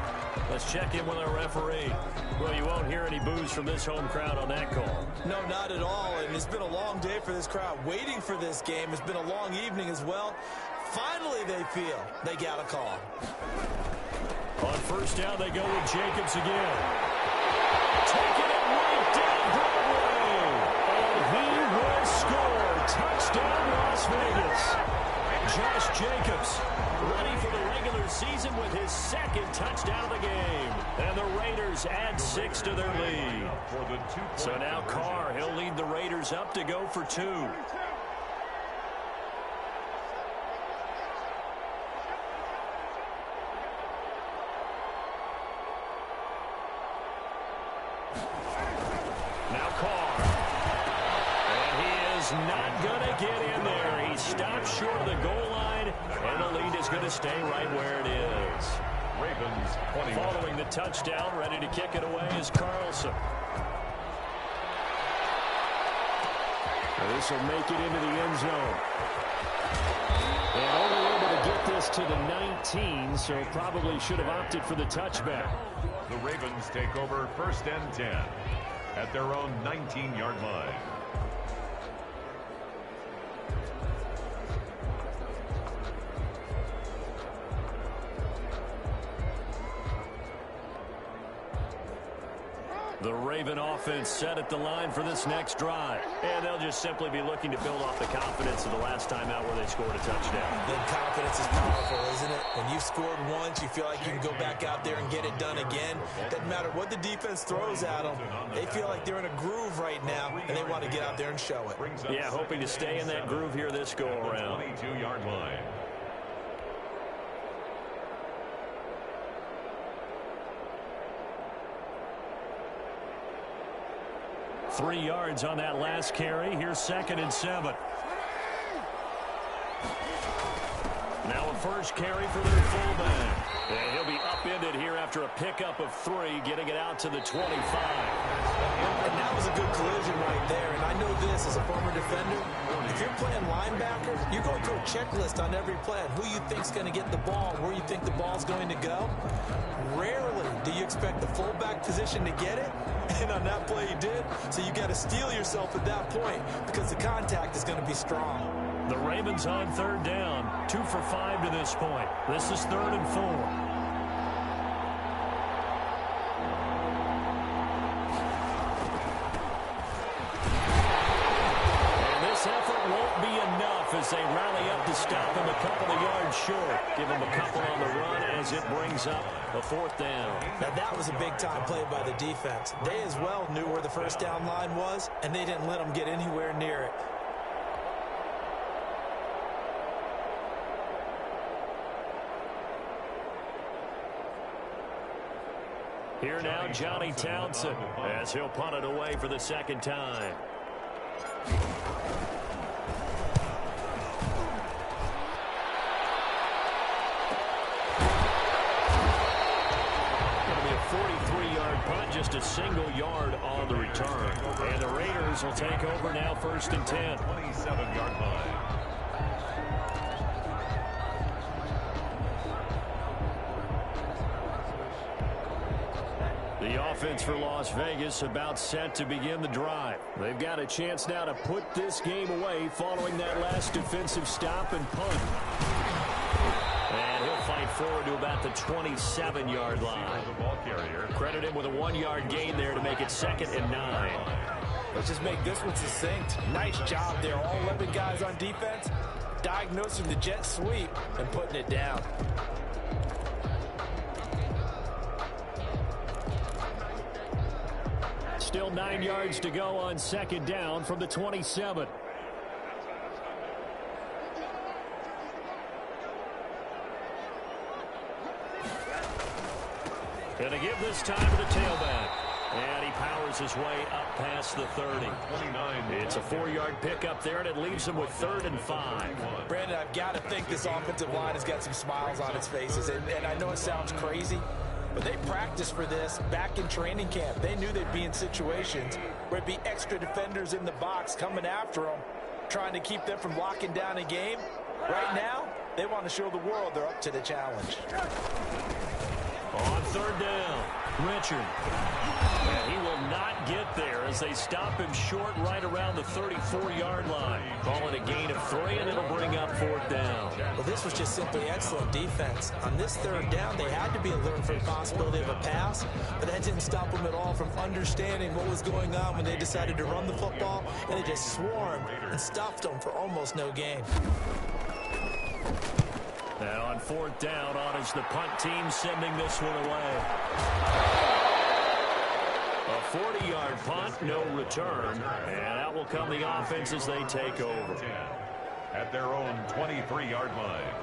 Let's check in with our referee. Well, you won't hear any boos from this home crowd on that call. No, not at all. And it's been a long day for this crowd. Waiting for this game. It's been a long evening as well. Finally, they feel they got a call. On first down, they go with Jacobs again. Taking it right down Broadway. And he will score. Touchdown, Las Vegas. Josh Jacobs ready for the regular season with his 2nd touchdown of the game. And the Raiders add 6 to their lead. So now Carr, he'll lead the Raiders up to go for 2. Not going to get in there. He stops short of the goal line, and the lead is going to stay right where it is. Ravens 21. Following the touchdown, ready to kick it away is Carlson. This will make it into the end zone. And only able to get this to the 19, so probably should have opted for the touchback. The Ravens take over 1st and 10 at their own 19-yard line. The Raven offense set at the line for this next drive. And they'll just simply be looking to build off the confidence of the last time out where they scored a touchdown. Then confidence is powerful, isn't it? When you've scored once, you feel like you can go back out there and get it done again. Doesn't matter what the defense throws at them. They feel like they're in a groove right now, and they want to get out there and show it. Yeah, hoping to stay in that groove here this go-around. 22-yard line. 3 yards on that last carry. Here's 2nd and 7. Now a first carry for their fullback. And he'll be upended here after a pickup of 3, getting it out to the 25. And that was a good collision right there. And I know this as a former defender. If you're playing linebacker, you're going through a checklist on every play on who you think's going to get the ball, where you think the ball's going to go. Rarely do you expect the fullback position to get it. And on that play he did. So you got to steel yourself at that point because the contact is going to be strong. The Ravens on 3rd down, 2 for 5 to this point. This is 3rd and 4. And this effort won't be enough as they rally up to stop him a couple of yards short. Give him a couple on the run as it brings up a 4th down. Now that was a big-time play by the defense. They as well knew where the first down line was, and they didn't let them get anywhere near it. Here now, Johnny Townsend, as he'll punt it away for the 2nd time. Going to be a 43-yard punt, just a single yard on the return. And the Raiders will take over now, 1st and 10. 27-yard line. The offense for Las Vegas about set to begin the drive. They've got a chance now to put this game away following that last defensive stop and punt. And he'll fight forward to about the 27-yard line. Credit him with a 1-yard gain there to make it 2nd and 9. Let's just make this one succinct. Nice job there. All 11 guys on defense diagnosing the jet sweep and putting it down. Still 9 yards to go on 2nd down from the 27. Gonna give this time to the tailback. And he powers his way up past the 30. It's a 4-yard pickup there, and it leaves him with 3rd and 5. Brandon, I've got to think this offensive line has got some smiles on its faces. And I know it sounds crazy, but they practiced for this back in training camp. They knew they'd be in situations where it'd be extra defenders in the box coming after them, trying to keep them from locking down a game. Right now, they want to show the world they're up to the challenge. On 3rd down, Richard. And he will not get there as they stop him short right around the 34-yard line. Call it a gain of 3, and it'll bring up 4th down. Well, this was just simply excellent defense. On this 3rd down, they had to be alert for the possibility of a pass, but that didn't stop them at all from understanding what was going on when they decided to run the football, and they just swarmed and stuffed them for almost no gain. And on 4th down, on is the punt team sending this one away. A 40-yard punt, no return. And that will come the offense as they take over. At their own 23-yard line.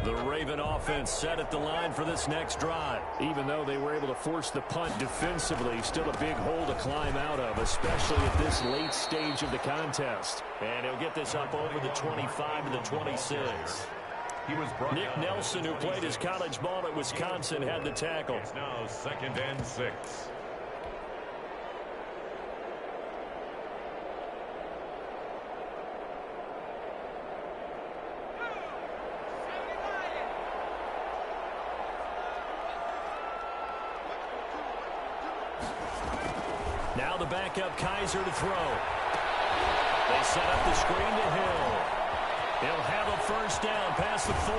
The Raven offense set at the line for this next drive. Even though they were able to force the punt defensively, still a big hole to climb out of, especially at this late stage of the contest. And he'll get this up over the 25 to the 26. Nick Nelson, who played his college ball at Wisconsin, had the tackle. It's now 2nd and 6. Now the backup Kaiser to throw. They set up the screen to Hill. He'll have a first down past the 40.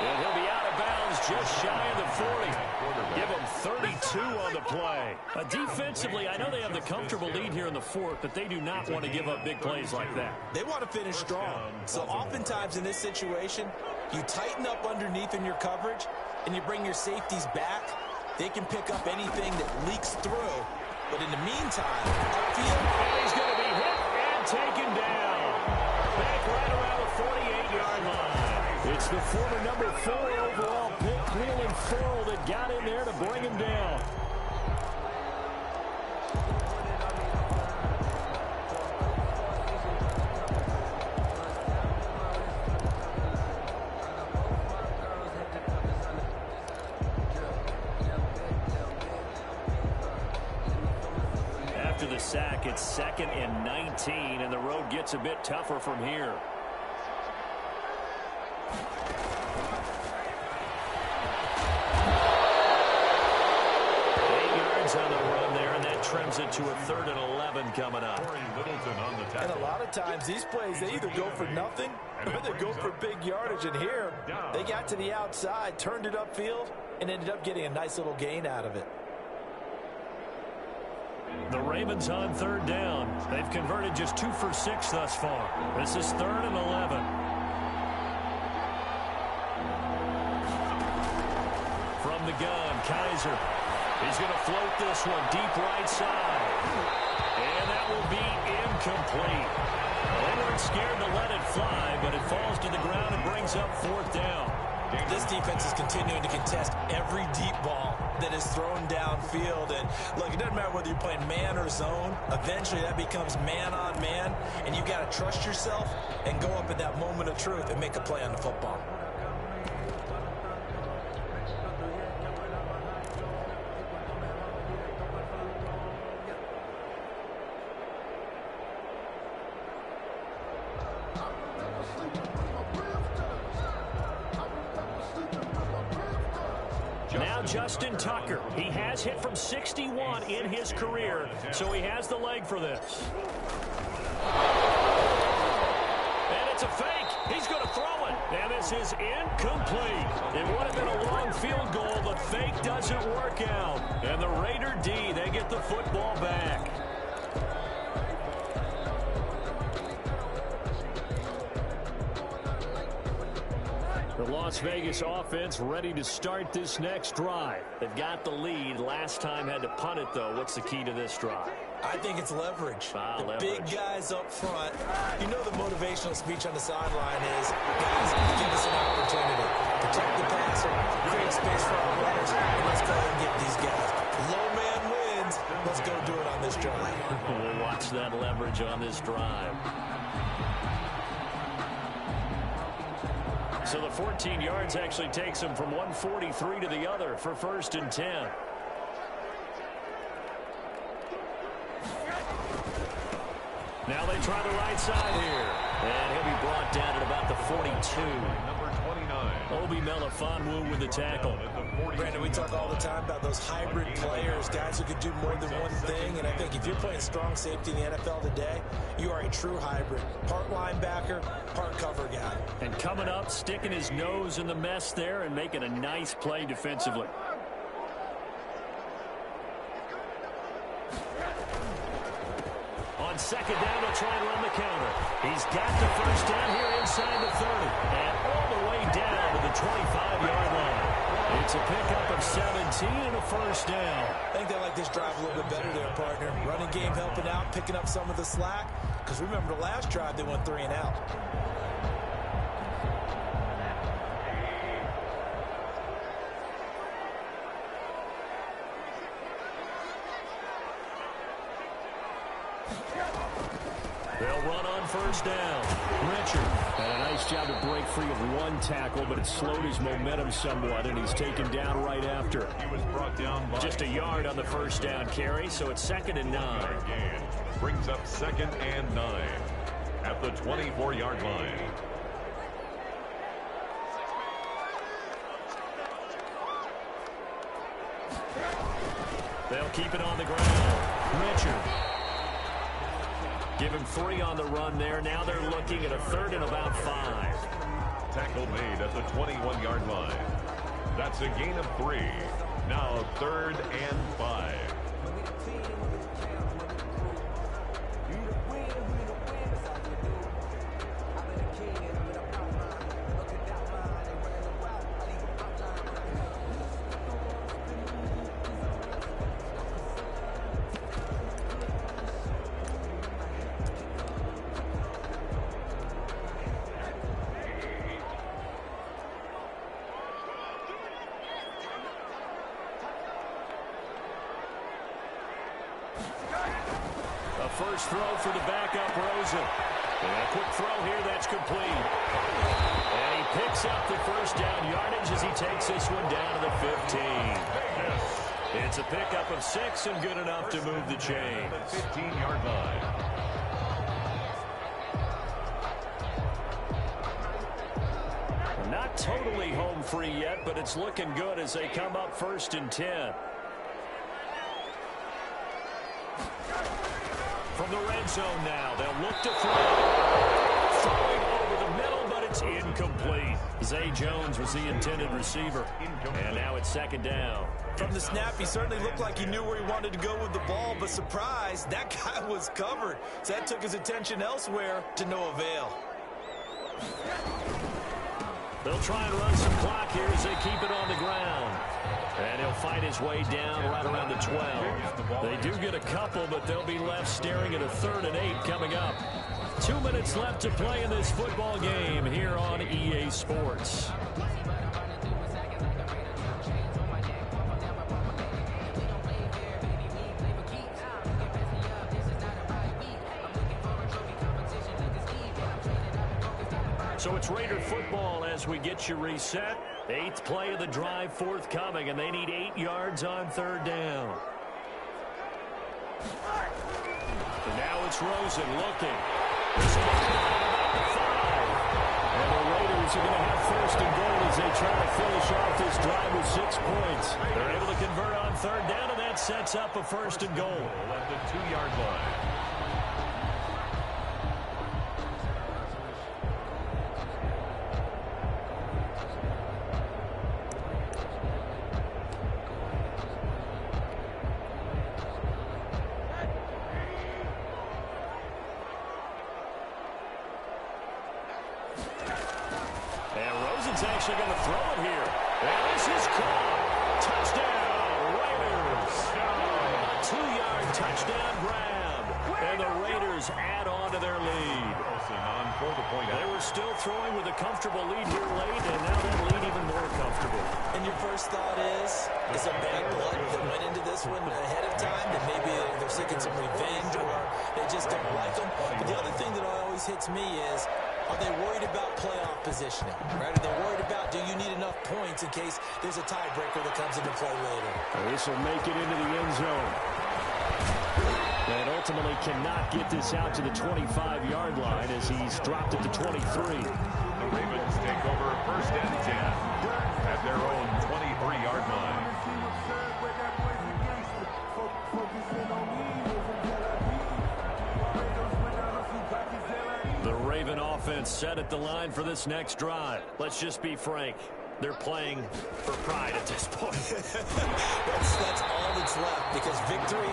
And he'll be out of bounds just shy of the 40. Give him 32 on the play. Defensively, I know they have the comfortable lead here in the 4th, but they do not want to give up big plays like that. They want to finish strong. So oftentimes in this situation, you tighten up underneath in your coverage, and you bring your safeties back, they can pick up anything that leaks through. But in the meantime, upfield, he's going to be hit and taken down. Back right around the 48-yard line. It's the former number 4 overall pick, Cleveland Ferrell, that got in there to bring him down. After the sack, it's 2nd and 19, and the road gets a bit tougher from here. 8 yards on the run there, and that trims it to a 3rd and 11 coming up. and a lot of times these plays, they either go for nothing or they go for big yardage. And here, they got to the outside, turned it upfield, and ended up getting a nice little gain out of it. The Ravens on 3rd down. They've converted just 2 for 6 thus far. This is 3rd and 11. From the gun, Kaiser. He's going to float this one deep right side. And that will be incomplete. They weren't scared to let it fly, but it falls to the ground and brings up 4th down. This defense is continuing to contest every deep ball that is thrown downfield. And look, it doesn't matter whether you're playing man or zone. Eventually that becomes man on man, and you got to trust yourself and go up at that moment of truth and make a play on the football. Now Justin Tucker. He has hit from 61 in his career, so he has the leg for this. And it's a fake. He's going to throw it. And this is incomplete. It would have been a long field goal, but fake doesn't work out. And the Raider D, they get the football back. The Las Vegas offense ready to start this next drive. They've got the lead. Last time had to punt it, though. What's the key to this drive? I think it's leverage. Leverage. Big guys up front. You know the motivational speech on the sideline is, guys, give us an opportunity. Protect the passer, create space for our runners, and let's go ahead and get these guys. Low man wins. Let's go do it on this drive. We'll watch that leverage on this drive. So the 14 yards actually takes him from 143 to the other for 1st and 10. Now they try the right side here. And he'll be brought down at about the 42. Number 29. Obi Melifonwu with the tackle. Brandon, we talk all the time about those hybrid players, guys who could do more than one thing. And I think if you're playing strong safety in the NFL today, you are a true hybrid. Part linebacker, part cover guy. And coming up, sticking his nose in the mess there and making a nice play defensively. On 2nd down, he'll try and run the counter. He's got the 1st down here inside the 30. And all the way down to the 25-yard line. It's a pickup of 17 and a 1st down. I think they like this drive a little bit better there, partner. Running game helping out, picking up some of the slack. Because remember the last drive, they went 3 and out. They'll run on 1st down. Richard had a nice job to break free of one tackle, but it slowed his momentum somewhat, and he's taken down right after. He was brought down by Just a yard on the 1st down carry, so it's 2nd and 9. gain. Brings up 2nd and 9 at the 24-yard line. They'll keep it on the ground. Richard. Give him 3 on the run there. Now they're looking at a 3rd and about 5. Tackle made at the 21-yard line. That's a gain of 3. Now 3rd and 5. A first throw for the backup Rosen. And a quick throw here, that's complete. And he picks up the first down yardage as he takes this one down to the 15. It's a pickup of 6 and good enough to move the chains. 15-yard line. Not totally home free yet, but it's looking good as they come up 1st and 10. From the red zone now, they'll look to throw. Throwing over the middle, but it's incomplete. Zay Jones was the intended receiver. And now it's 2nd down. From the snap, he certainly looked like he knew where he wanted to go with the ball, but surprise, that guy was covered. So that took his attention elsewhere to no avail. They'll try and run some clock here as they keep it on the ground. And he'll fight his way down right around the 12. They do get a couple, but they'll be left staring at a 3rd and 8 coming up. 2 minutes left to play in this football game here on EA Sports. So it's Raider football as we get you reset. 8th play of the drive forthcoming, and they need 8 yards on 3rd down. And now it's Rosen looking. And the Raiders are going to have 1st and goal as they try to finish off this drive with 6 points. They're able to convert on 3rd down, and that sets up a 1st and goal. At the 2-yard line. Actually going to throw it here. And this is caught. Touchdown, Raiders. A 2-yard touchdown grab. And the Raiders add on to their lead. They were still throwing with a comfortable lead here late, and now that lead even more comfortable. And your first thought is a bad blood that went into this one ahead of time, that maybe they're seeking some revenge or they just don't like them. But the other thing that always hits me is, are they worried about playoff positioning? Right? Are they worried about, do you need enough points in case there's a tiebreaker that comes into play later? This will make it into the end zone. And ultimately cannot get this out to the 25-yard line as he's dropped at the 23. The Ravens take over 1st and 10 at their own 23-yard line. The Raven offense set at the line for this next drive. Let's just be frank. They're playing for pride at this point. that's all that's left, because victory,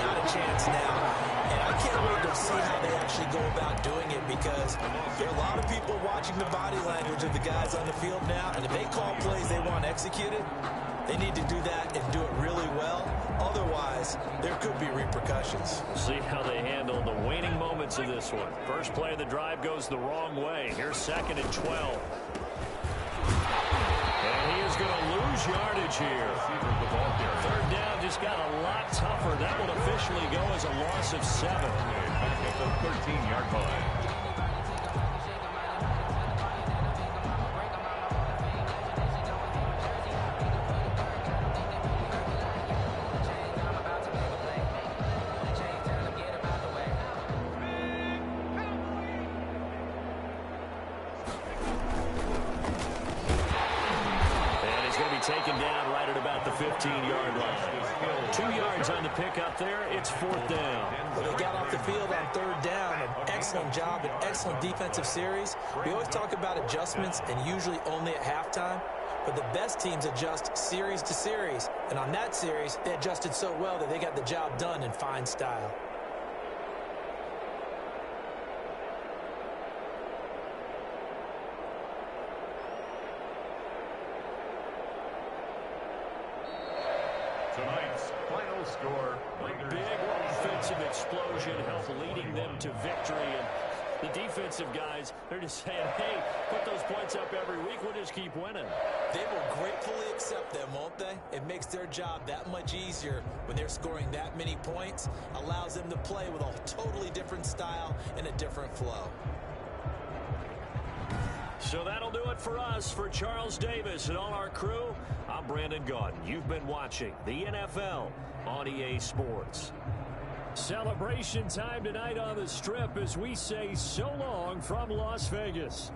not a chance now. And I can't wait to see how they actually go about doing it, because there are a lot of people watching the body language of the guys on the field now, and if they call plays they want executed, they need to do that and do it really well. Otherwise, there could be repercussions. We'll see how they handle the waning moments of this one. First play of the drive goes the wrong way. Here's 2nd and 12. And he is going to lose yardage here. 3rd down just got a lot tougher. That will officially go as a loss of 7. At the 13-yard line. Taken down right at about the 15-yard line. 2 yards on the pickup there. It's 4th down. Well, they got off the field on 3rd down. An excellent job, an excellent defensive series. We always talk about adjustments, and usually only at halftime. But the best teams adjust series to series. And on that series, they adjusted so well that they got the job done in fine style. Tonight's final score. A big offensive explosion helped leading them to victory. And the defensive guys, they're just saying, hey, put those points up every week. We'll just keep winning. They will gratefully accept them, won't they? It makes their job that much easier when they're scoring that many points. Allows them to play with a totally different style and a different flow. So that'll do it for us. For Charles Davis and all our crew, I'm Brandon Gaudin. You've been watching the NFL on EA Sports. Celebration time tonight on the Strip as we say so long from Las Vegas.